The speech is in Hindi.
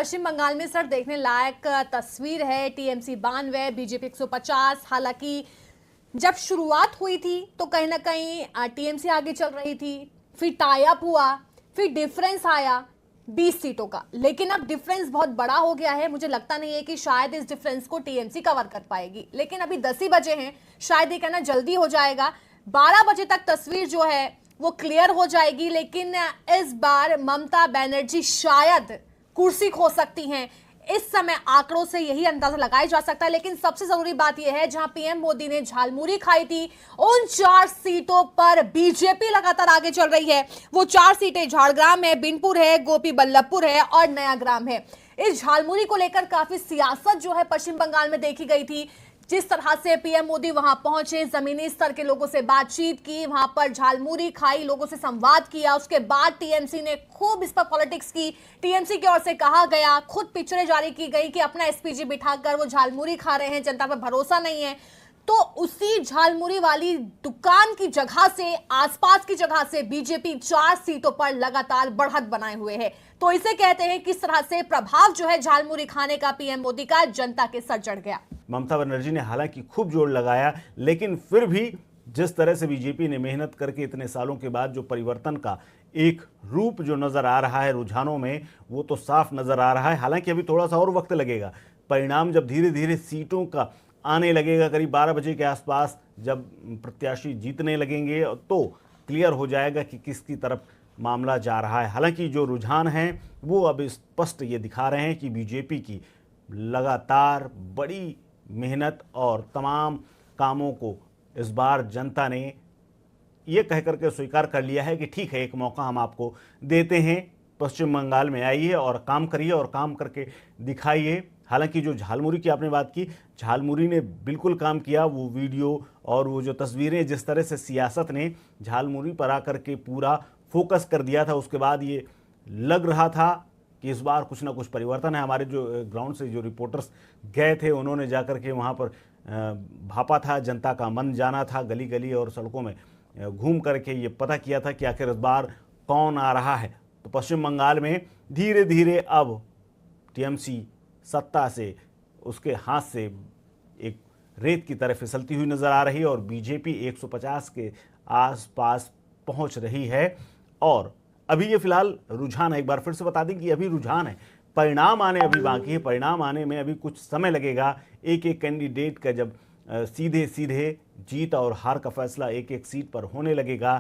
पश्चिम बंगाल में सर देखने लायक तस्वीर है। TMC 92, BJP 150। हालांकि जब शुरुआत हुई थी तो कहीं ना कहीं टीएमसी आगे चल रही थी, फिर टाई अप हुआ, फिर डिफरेंस आया 20 सीटों का। लेकिन अब डिफरेंस बहुत बड़ा हो गया है। मुझे लगता नहीं है कि शायद इस डिफरेंस को टीएमसी कवर कर पाएगी, लेकिन अभी 10 ही बजे हैं, शायद ये कहना जल्दी हो जाएगा। 12 बजे तक तस्वीर जो है वो क्लियर हो जाएगी। लेकिन इस बार ममता बनर्जी शायद कुर्सी खो सकती हैं। इस समय आंकड़ों से यही अंदाजा लगाया जा सकता है। लेकिन सबसे जरूरी बात यह है, जहां पीएम मोदी ने झालमुरी खाई थी, उन 4 सीटों पर बीजेपी लगातार आगे चल रही है। वो 4 सीटें झाड़ग्राम है, बिनपुर है, गोपी बल्लभपुर है और नया ग्राम है। इस झालमुरी को लेकर काफी सियासत जो है पश्चिम बंगाल में देखी गई थी। जिस तरह से पीएम मोदी वहां पहुंचे, जमीनी स्तर के लोगों से बातचीत की, वहां पर झालमुरी खाई, लोगों से संवाद किया, उसके बाद टीएमसी ने खूब इस पर पॉलिटिक्स की। टीएमसी की ओर से कहा गया, खुद पिक्चरें जारी की गई कि अपना एसपीजी बिठाकर वो झालमुरी खा रहे हैं, जनता पर भरोसा नहीं है। तो उसी झालमुरी वाली दुकान की जगह से, आसपास की जगह से बीजेपी 4 सीटों पर लगातार बढ़त बनाए हुए है। तो इसे कहते हैं किस तरह से प्रभाव जो है झालमुरी खाने का पीएम मोदी का जनता के सर चढ़ गया। ममता बनर्जी ने हालांकि खूब जोर लगाया, लेकिन फिर भी जिस तरह से बीजेपी ने मेहनत करके इतने सालों के बाद जो परिवर्तन का एक रूप जो नजर आ रहा है रुझानों में, वो तो साफ नजर आ रहा है। हालांकि अभी थोड़ा सा और वक्त लगेगा। परिणाम जब धीरे धीरे सीटों का आने लगेगा, करीब 12 बजे के आसपास जब प्रत्याशी जीतने लगेंगे, तो क्लियर हो जाएगा कि किसकी तरफ मामला जा रहा है। हालांकि जो रुझान हैं वो अब स्पष्ट ये दिखा रहे हैं कि बीजेपी की लगातार बड़ी मेहनत और तमाम कामों को इस बार जनता ने ये कह करके स्वीकार कर लिया है कि ठीक है, एक मौका हम आपको देते हैं, पश्चिम बंगाल में आइए और काम करिए और काम करके दिखाइए। हालांकि जो झालमुरी की आपने बात की, झालमुरी ने बिल्कुल काम किया। वो वीडियो और वो जो तस्वीरें, जिस तरह से सियासत ने झालमुरी पर आकर के पूरा फोकस कर दिया था, उसके बाद ये लग रहा था कि इस बार कुछ ना कुछ परिवर्तन है। हमारे जो ग्राउंड से जो रिपोर्टर्स गए थे, उन्होंने जाकर के वहाँ पर भापा था, जनता का मन जाना था, गली गली और सड़कों में घूम करके ये पता किया था कि आखिर इस बार कौन आ रहा है। तो पश्चिम बंगाल में धीरे धीरे अब टीएमसी सत्ता से, उसके हाथ से एक रेत की तरह फिसलती हुई नजर आ रही है और बीजेपी 150 के आसपास पहुंच रही है। और अभी ये फिलहाल रुझान है, एक बार फिर से बता दें कि अभी रुझान है, परिणाम आने अभी बाकी है। परिणाम आने में अभी कुछ समय लगेगा। एक एक कैंडिडेट का जब सीधे सीधे जीत और हार का फैसला एक एक सीट पर होने लगेगा,